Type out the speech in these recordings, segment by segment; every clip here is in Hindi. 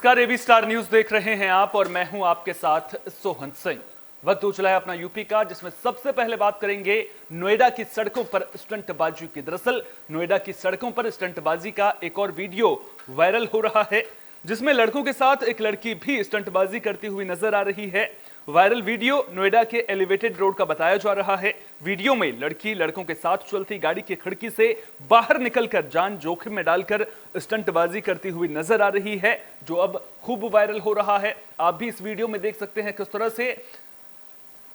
नमस्कार, एबी स्टार न्यूज देख रहे हैं आप और मैं हूं आपके साथ सोहन सिंह। वक्त हो चला है अपना यूपी का, जिसमें सबसे पहले बात करेंगे नोएडा की सड़कों पर स्टंटबाजी की। दरअसल नोएडा की सड़कों पर स्टंटबाजी का एक और वीडियो वायरल हो रहा है, जिसमें लड़कों के साथ एक लड़की भी स्टंटबाजी करती हुई नजर आ रही है। वायरल वीडियो नोएडा के एलिवेटेड रोड का बताया जा रहा है। वीडियो में लड़की लड़कों के साथ चलती गाड़ी की खिड़की से बाहर निकलकर जान जोखिम में डालकर स्टंटबाजी करती हुई नजर आ रही है, जो अब खूब वायरल हो रहा है। आप भी इस वीडियो में देख सकते हैं किस तरह से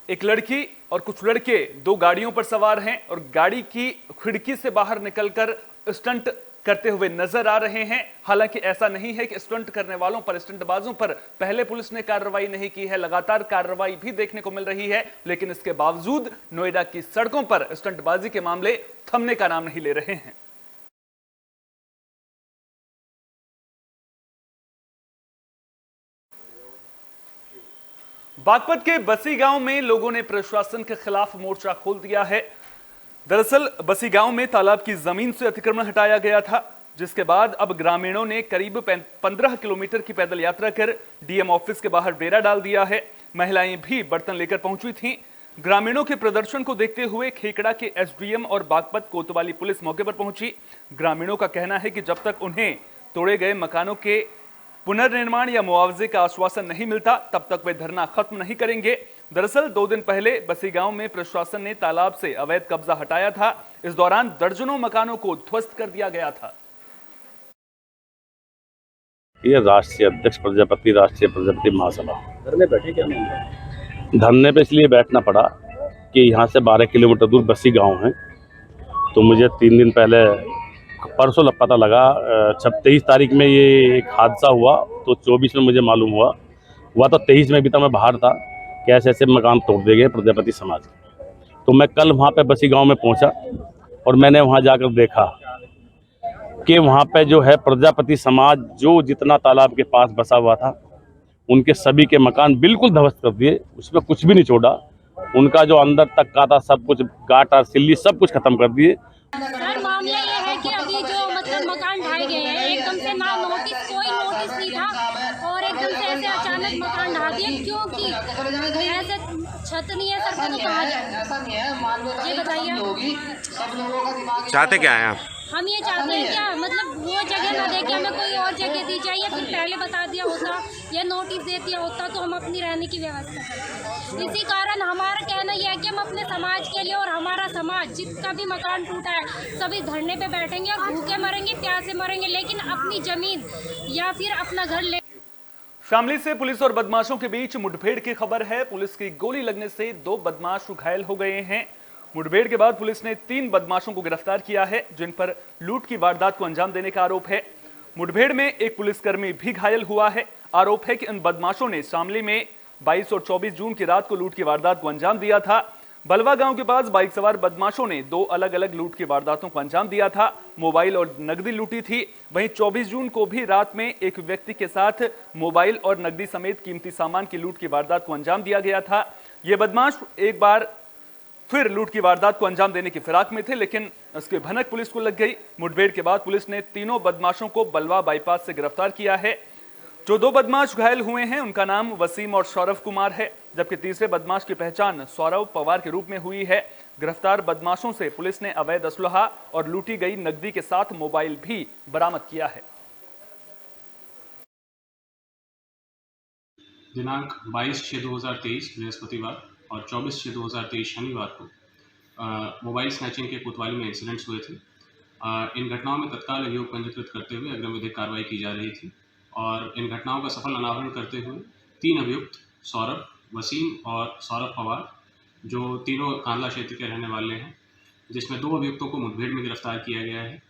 एक लड़की और कुछ लड़के दो गाड़ियों पर सवार हैं और गाड़ी की खिड़की से बाहर निकलकर स्टंट करते हुए नजर आ रहे हैं। हालांकि ऐसा नहीं है कि स्टंट करने वालों पर, स्टंटबाजों पर पहले पुलिस ने कार्रवाई नहीं की है, लगातार कार्रवाई भी देखने को मिल रही है, लेकिन इसके बावजूद नोएडा की सड़कों पर स्टंटबाजी के मामले थमने का नाम नहीं ले रहे हैं। बागपत के बसी गांव में लोगों ने प्रशासन के खिलाफ मोर्चा खोल दिया है। दरअसल बसी गांव में तालाब की जमीन से अतिक्रमण हटाया गया था, जिसके बाद अब ग्रामीणों ने करीब 15 किलोमीटर की पैदल यात्रा कर डीएम ऑफिस के बाहर डेरा डाल दिया है। महिलाएं भी बर्तन लेकर पहुंची थीं। ग्रामीणों के प्रदर्शन को देखते हुए खेकड़ा के एसडीएम और बागपत कोतवाली पुलिस मौके पर पहुंची। ग्रामीणों का कहना है कि जब तक उन्हें तोड़े गए मकानों के पुनर्निर्माण या मुआवजे का आश्वासन नहीं मिलता, तब तक वे धरना खत्म नहीं करेंगे। दरअसल 2 दिन पहले बसी गांव में प्रशासन ने तालाब से अवैध कब्जा हटाया था। इस दौरान दर्जनों मकानों को ध्वस्त कर दिया गया था। ये राष्ट्रीय अध्यक्ष राष्ट्रीय प्रजापति महासभा धरने बैठे क्या नहीं? धरने पे इसलिए बैठना पड़ा कि यहाँ से 12 किलोमीटर दूर बसी गांव है। तो मुझे 3 दिन पहले परसों पता लगा, 23 तारीख में ये एक हादसा हुआ, तो 24 में मुझे मालूम हुआ तो 23 में भी तो मैं बाहर था कि ऐसे ऐसे मकान तोड़ दिए गए प्रजापति समाज के। तो मैं कल वहाँ पे बसी गांव में पहुँचा और मैंने वहाँ जाकर देखा कि वहाँ पे जो है प्रजापति समाज जो जितना तालाब के पास बसा हुआ था, उनके सभी के मकान बिल्कुल ध्वस्त कर दिए, उसमें कुछ भी नहीं छोड़ा। उनका जो अंदर तक का था सब कुछ, गाट और सिल्ली सब कुछ खत्म कर दिए। सर, मामला ये है कि अभी जो मकान ढाए गए हैं, एकदम से ना नोटिस, कोई नोटिस नहीं था और एकदम से ऐसे अचानक मकान ढा दिए। क्योंकि ऐसे छत नहीं है सर, तो कहाँ जाए ये बताइए। चाहते क्या हैं आप? हम ये चाहते हैं क्या, मतलब वो जगह ना दे के हमें कोई और जगह दी जाए, या फिर पहले बता दिया होता या नोटिस दे दिया होता तो हम अपनी रहने की व्यवस्था करते। इसी कारण हमारा कहना यह है कि हम अपने समाज के लिए और हमारा समाज जिसका भी मकान टूटा है, सभी धरने पे बैठेंगे, भूखे मरेंगे, प्यासे मरेंगे, लेकिन अपनी जमीन या फिर अपना घर ले। शामली से पुलिस और बदमाशों के बीच मुठभेड़ की खबर है। पुलिस की गोली लगने से 2 बदमाश घायल हो गए हैं। मुठभेड़ के बाद पुलिस ने 3 बदमाशों को गिरफ्तार किया है, जिन पर लूट की वारदात को अंजाम देने का आरोप है। मुठभेड़ में एक पुलिसकर्मी भी घायल हुआ है। आरोप है कि इन बदमाशों ने शामली में 22 और 24 जून की रात को लूट की वारदात को अंजाम दिया था। बलवा गांव के पास बाइक सवार बदमाशों ने 2 अलग अलग लूट की वारदातों को अंजाम दिया था। मोबाइल और नकदी लूटी थी। वहीं 24 जून को भी रात में एक व्यक्ति के साथ मोबाइल और नकदी समेत कीमती सामान की लूट की वारदात को अंजाम दिया गया था। ये बदमाश एक बार फिर लूट की वारदात को अंजाम देने की फिराक में थे, लेकिन उसकी भनक पुलिस को लग गई। मुठभेड़ के बाद पुलिस ने तीनों बदमाशों को बलवा बाईपास से गिरफ्तार किया है। जो 2 बदमाश घायल हुए हैं उनका नाम वसीम और सौरभ कुमार है, जबकि तीसरे बदमाश की पहचान सौरभ पवार के रूप में हुई है। गिरफ्तार बदमाशों से पुलिस ने अवैध असलहा और लूटी गई नकदी के साथ मोबाइल भी बरामद किया है। दिनांक 22/6/2023 बृहस्पतिवार और 24/6/2023 शनिवार को मोबाइल स्नैचिंग के कोतवाली में इंसिडेंट्स हुए थे। इन घटनाओं में तत्काल अभियोग पंजीकृत करते हुए अग्रिम विधिक कार्रवाई की जा रही थी और इन घटनाओं का सफल अनावरण करते हुए 3 अभियुक्त सौरभ, वसीम और सौरभ पवार, जो तीनों कांदला क्षेत्र के रहने वाले हैं, जिसमें 2 अभियुक्तों को मुठभेड़ में गिरफ्तार किया गया है।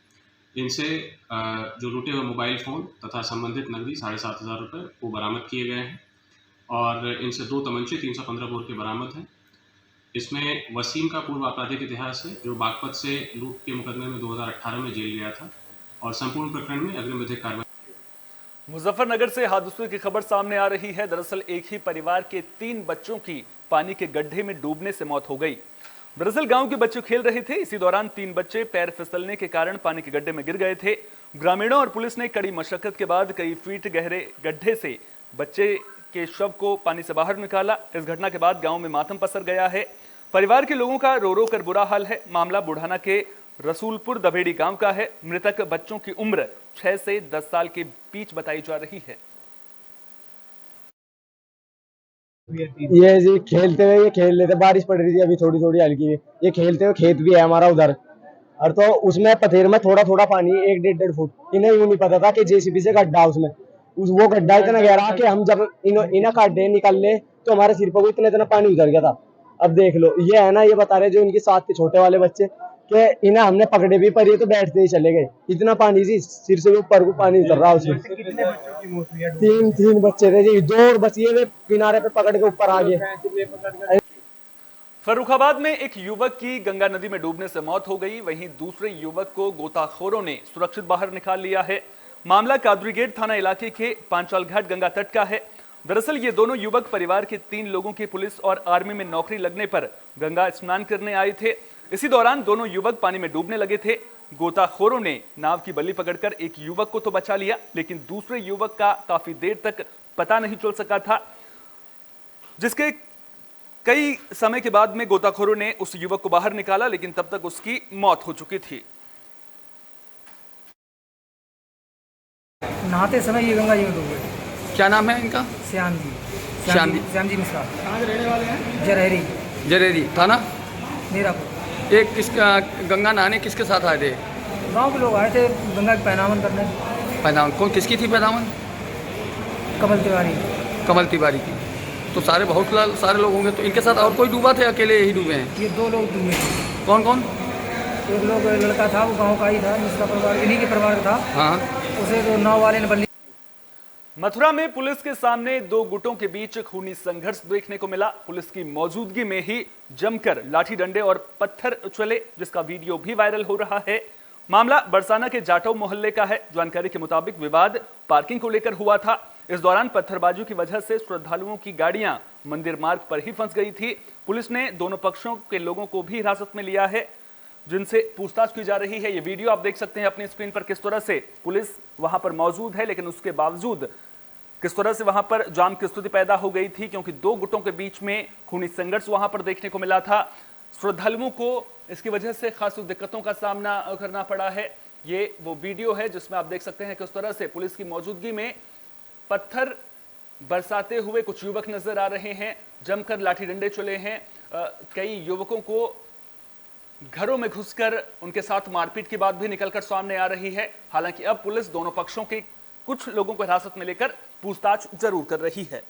इनसे जो लूटे हुए मोबाइल फ़ोन तथा संबंधित नकदी 7,500 रुपये को बरामद किए गए हैं और इनसे 2 तमंचे 315 बोर के बरामद हैं। इसमें वसीम का पूर्व आपराधिक इतिहास है, जो बागपत से लूट के मुकदमे में 2018 में जेल गया था और संपूर्ण प्रकरण में अग्रिम विधिक कार्रवाई। मुजफ्फरनगर से हादसे की खबर सामने आ रही है। दरअसल एक ही परिवार के 3 बच्चों की पानी के गड्ढे में डूबने से मौत हो गई। दरअसल गांव के बच्चे खेल रहे थे, इसी दौरान 3 बच्चे पैर फिसलने के कारण पानी के गड्ढे में गिर गए थे। ग्रामीणों और पुलिस ने कड़ी मशक्कत के बाद कई फीट गहरे गड्ढे से बच्चे के शव को पानी से बाहर निकाला। इस घटना के बाद गांव में मातम पसर गया है। परिवार के लोगों का रो रो कर बुरा हाल है। मामला बुढ़ाना के रसूलपुर दभेड़ी गांव का है। मृतक बच्चों की उम्र 6 से 10 साल के बीच बताई जा रही है। ये जी खेलते हुए ये खेल रहे थे, बारिश पड़ रही थी अभी थोड़ी थोड़ी हल्की। ये खेलते हुए खेत भी है हमारा उधर, और तो उसमें पथेर में थोड़ा थोड़ा पानी 1-1.5 फुट। इन्हें यूं नहीं पता था कि जेसीबी से गड्ढा उसमें वो गड्ढा इतना गहरा कि हम जब इन्हें काटे निकल ले तो हमारे सिर पर इतना इतना पानी उतर गया था। अब देख लो, ये है ना, ये बता रहे जो इनके साथ के छोटे वाले बच्चे कि इन्हें हमने पकड़े भी पर ये तो बैठते ही चले गए। इतना पानी जी सिर से ऊपर को पानी उतर रहा उसमें। तीन बच्चे थे जी, 2 बचिए वे किनारे पे पकड़ के ऊपर आ गए। फर्रुखाबाद में एक युवक की गंगा नदी में डूबने से मौत हो गई। वहीं दूसरे युवक को गोताखोरों ने सुरक्षित बाहर निकाल लिया है। मामला कादरीगेट थाना इलाके के पांचाल घाट गंगा तट का है। दरअसल ये दोनों युवक परिवार के 3 लोगों की पुलिस और आर्मी में नौकरी लगने पर गंगा स्नान करने आए थे। इसी दौरान दोनों युवक पानी में डूबने लगे थे। गोताखोरों ने नाव की बल्ली पकड़कर एक युवक को तो बचा लिया, लेकिन दूसरे युवक का काफी देर तक पता नहीं चल सका था, जिसके कई समय के बाद में गोताखोरों ने उस युवक को बाहर निकाला, लेकिन तब तक उसकी मौत हो चुकी थी। नहाते समय ये गंगा जी में डूब गए। क्या नाम है इनका? श्याम जी मिश्रा। कहाँ के रहने वाले हैं? जरहेरी थाना मीरापुर। एक किसका गंगा नहाने किसके साथ आए थे? गांव के लोग आए थे गंगा की पैनामन करने। पैदावन कौन किसकी थी? पैदावन कमल तिवारी की। तो सारे लोग होंगे। तो इनके साथ और कोई डूबा थे? अकेले ही डूबे हैं? ये 2 लोग डूबे थे। कौन कौन? एक लोग लड़का था, वो गांव का ही था, मिश्रा परिवार, इन्हीं के परिवार का था। हाँ। उसे तो नाव वाले ने बल्ली। मथुरा में पुलिस के सामने 2 गुटों के बीच खूनी संघर्ष देखने को मिला। पुलिस की मौजूदगी में ही जमकर लाठी डंडे और पत्थर उछले, जिसका वीडियो भी वायरल हो रहा है। मामला बरसाना के जाटव मोहल्ले का है। जानकारी के मुताबिक विवाद पार्किंग को लेकर हुआ था। इस दौरान पत्थरबाजी की वजह से श्रद्धालुओं की गाड़ियां मंदिर मार्ग पर ही फंस गई थी। पुलिस ने दोनों पक्षों के लोगों को भी हिरासत में लिया है, जिनसे पूछताछ की जा रही है। ये वीडियो आप देख सकते हैं अपनी स्क्रीन पर, किस तरह से पुलिस वहां पर मौजूद है, लेकिन उसके बावजूद किस तरह से वहां पर जाम की स्थिति पैदा हो गई थी, क्योंकि 2 गुटों के बीच में खूनी संघर्ष वहां पर देखने को मिला था। श्रद्धालुओं को इसकी वजह से खासी दिक्कतों का सामना करना पड़ा है। ये वो वीडियो है जिसमें आप देख सकते हैं किस तरह से पुलिस की मौजूदगी में पत्थर बरसाते हुए कुछ युवक नजर आ रहे हैं। जमकर लाठी डंडे चले हैं। कई युवकों को घरों में घुसकर उनके साथ मारपीट की बात भी निकलकर सामने आ रही है। हालांकि अब पुलिस दोनों पक्षों के कुछ लोगों को हिरासत में लेकर पूछताछ जरूर कर रही है।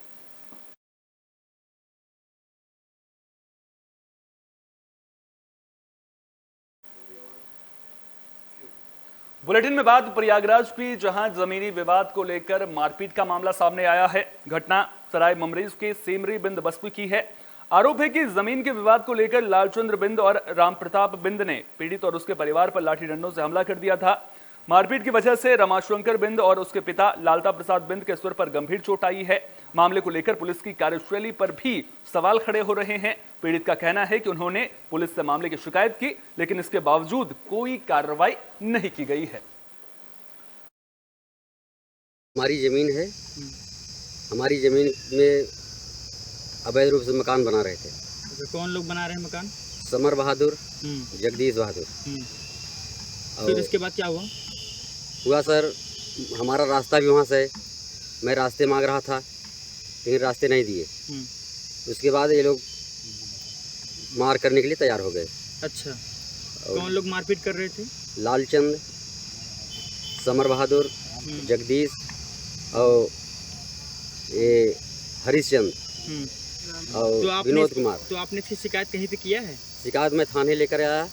बुलेटिन में बात प्रयागराज की, जहां जमीनी विवाद को लेकर मारपीट का मामला सामने आया है। घटना सराय ममरीज के सेमरी बिंद बस्ती की है। आरोप है कि जमीन के विवाद को लेकर लालचंद्र बिंद और राम प्रताप बिंद ने पीड़ित और उसके परिवार पर लाठी डंडों से हमला कर दिया था। मारपीट की वजह से रमाशंकर बिंद और उसके पिता लालता प्रसाद बिंद के सिर पर गंभीर चोट आई है। मामले को लेकर पुलिस की कार्यशैली पर भी सवाल खड़े हो रहे हैं। पीड़ित का कहना है कि उन्होंने पुलिस से मामले की शिकायत की, लेकिन इसके बावजूद कोई कार्रवाई नहीं की गई है। हमारी जमीन है, हमारी जमीन में अवैध रूप से मकान बना रहे थे। तो कौन लोग बना रहे हैं मकान? समर बहादुर, जगदीश बहादुर। फिर इसके बाद क्या हुआ सर, हमारा रास्ता भी वहाँ से है। मैं रास्ते मांग रहा था, लेकिन रास्ते नहीं दिए। उसके बाद ये लोग मार करने के लिए तैयार हो गए। अच्छा, कौन लोग मारपीट कर रहे थे? लालचंद, समर बहादुर, जगदीश और ये हरीशचंद और विनोद कुमार। तो आपने फिर शिकायत कहीं पे किया है? शिकायत में थाने लेकर आया।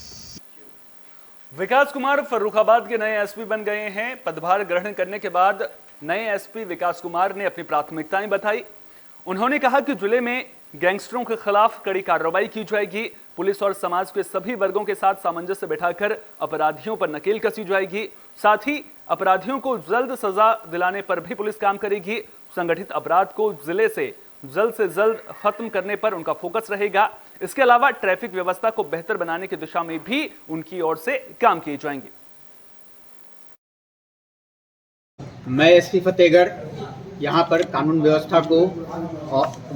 विकास कुमार फर्रुखाबाद के नए एसपी बन गए हैं। पदभार ग्रहण करने के बाद नए एसपी विकास कुमार ने अपनी प्राथमिकताएं बताई। उन्होंने कहा कि जिले में गैंगस्टरों के खिलाफ कड़ी कार्रवाई की जाएगी। पुलिस और समाज के सभी वर्गों के साथ सामंजस्य बिठाकर अपराधियों पर नकेल कसी जाएगी। साथ ही अपराधियों को जल्द सजा दिलाने पर भी पुलिस काम करेगी। संगठित अपराध को जिले से जल्द खत्म करने पर उनका फोकस रहेगा। इसके अलावा ट्रैफिक व्यवस्था को बेहतर बनाने की दिशा में भी उनकी ओर से काम किए जाएंगे। मैं एसपी फतेहगढ़ यहाँ पर कानून व्यवस्था को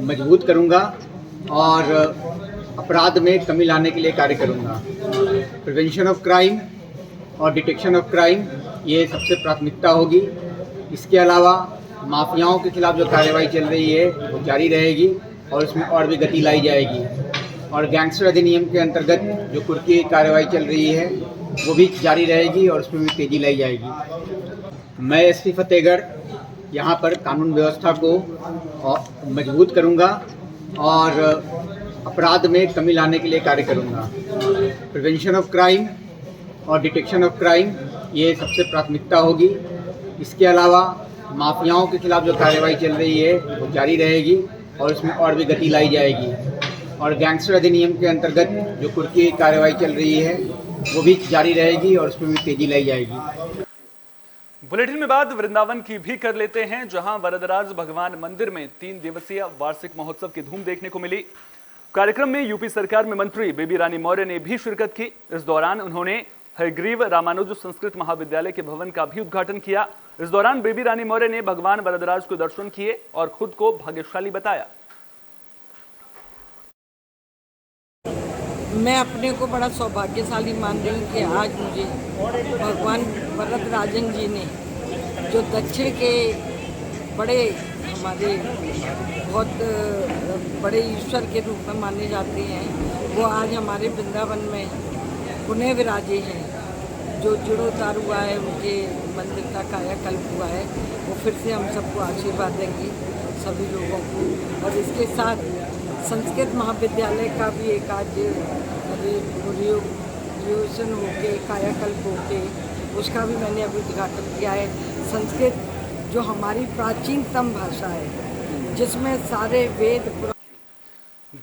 मजबूत करूँगा और अपराध में कमी लाने के लिए कार्य करूँगा। प्रिवेंशन ऑफ क्राइम और डिटेक्शन ऑफ क्राइम ये सबसे प्राथमिकता होगी। इसके अलावा माफियाओं के खिलाफ जो कार्रवाई चल रही है वो जारी रहेगी और उसमें और भी गति लाई जाएगी। और गैंगस्टर अधिनियम के अंतर्गत जो कुर्की कार्रवाई चल रही है वो भी जारी रहेगी और उसमें भी तेजी लाई जाएगी। मैं एसपी फतेहगढ़ यहाँ पर कानून व्यवस्था को मजबूत करूँगा और अपराध में कमी लाने के लिए कार्य करूँगा। प्रिवेंशन ऑफ क्राइम और डिटेक्शन ऑफ क्राइम ये सबसे प्राथमिकता होगी। इसके अलावा माफियाओं के खिलाफ जो कार्रवाई चल रही है वो जारी रहेगी और उसमें और भी गति लाई जाएगी। और गैंगस्टर अधिनियम के अंतर्गत जो कुर्की कार्रवाई चल रही है वो भी जारी रहेगी और उसमें भी तेजी लाई जाएगी। बुलेटिन में बात वृंदावन की भी कर लेते हैं, जहां वरदराज भगवान मंदिर में 3 दिवसीय वार्षिक महोत्सव की धूम देखने को मिली। कार्यक्रम में यूपी सरकार में मंत्री बेबी रानी मौर्य ने भी शिरकत की। इस दौरान उन्होंने हयग्रीव रामानुज संस्कृत महाविद्यालय के भवन का भी उद्घाटन किया। इस दौरान बेबी रानी मौर्य ने भगवान वरदराज को दर्शन किए और खुद को भाग्यशाली बताया। मैं अपने को बड़ा सौभाग्यशाली मान रही हूँ कि आज मुझे भगवान वरदराजन जी ने, जो दक्षिण के बड़े हमारे बहुत बड़े ईश्वर के रूप में माने जाते हैं, वो आज हमारे वृंदावन में पुनः विराजे हैं। जो जीर्णोद्धार हुआ है, उनके मंदिर का कायाकल्प हुआ है, वो फिर से हम सबको आशीर्वाद देंगे सभी लोगों को। और इसके साथ संस्कृत महाविद्यालय का भी एक आज रिनोवेशन होके, कायाकल्प होके, उसका भी मैंने अभी उद्घाटन किया है। संस्कृत जो हमारी प्राचीनतम भाषा है, जिसमें सारे वेद।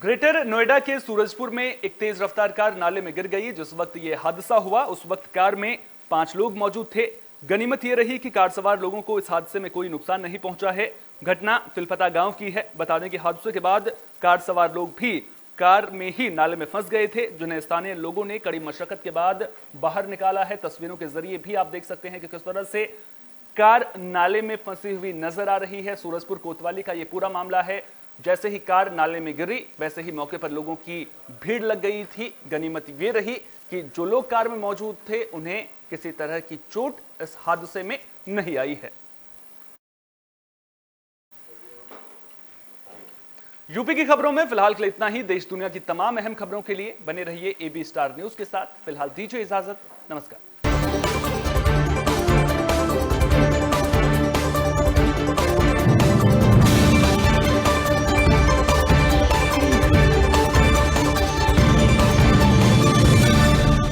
ग्रेटर नोएडा के सूरजपुर में एक तेज रफ्तार कार नाले में गिर गई। जिस वक्त यह हादसा हुआ उस वक्त कार में 5 लोग मौजूद थे। गनीमत यह रही कि कार सवार लोगों को इस हादसे में कोई नुकसान नहीं पहुंचा है। घटना तिलपता गांव की है। बता दें कि हादसे के बाद कार सवार लोग भी कार में ही नाले में फंस गए थे, जिन्हें स्थानीय लोगों ने कड़ी मशक्कत के बाद बाहर निकाला है। तस्वीरों के जरिए भी आप देख सकते हैं कि किस तरह से कार नाले में फंसी हुई नजर आ रही है। सूरजपुर कोतवाली का यह पूरा मामला है। जैसे ही कार नाले में गिरी वैसे ही मौके पर लोगों की भीड़ लग गई थी। गनीमत ये रही कि जो लोग कार में मौजूद थे उन्हें किसी तरह की चोट इस हादसे में नहीं आई है। यूपी की खबरों में फिलहाल के लिए इतना ही। देश दुनिया की तमाम अहम खबरों के लिए बने रहिए AB स्टार न्यूज के साथ। फिलहाल दीजिए इजाजत। नमस्कार।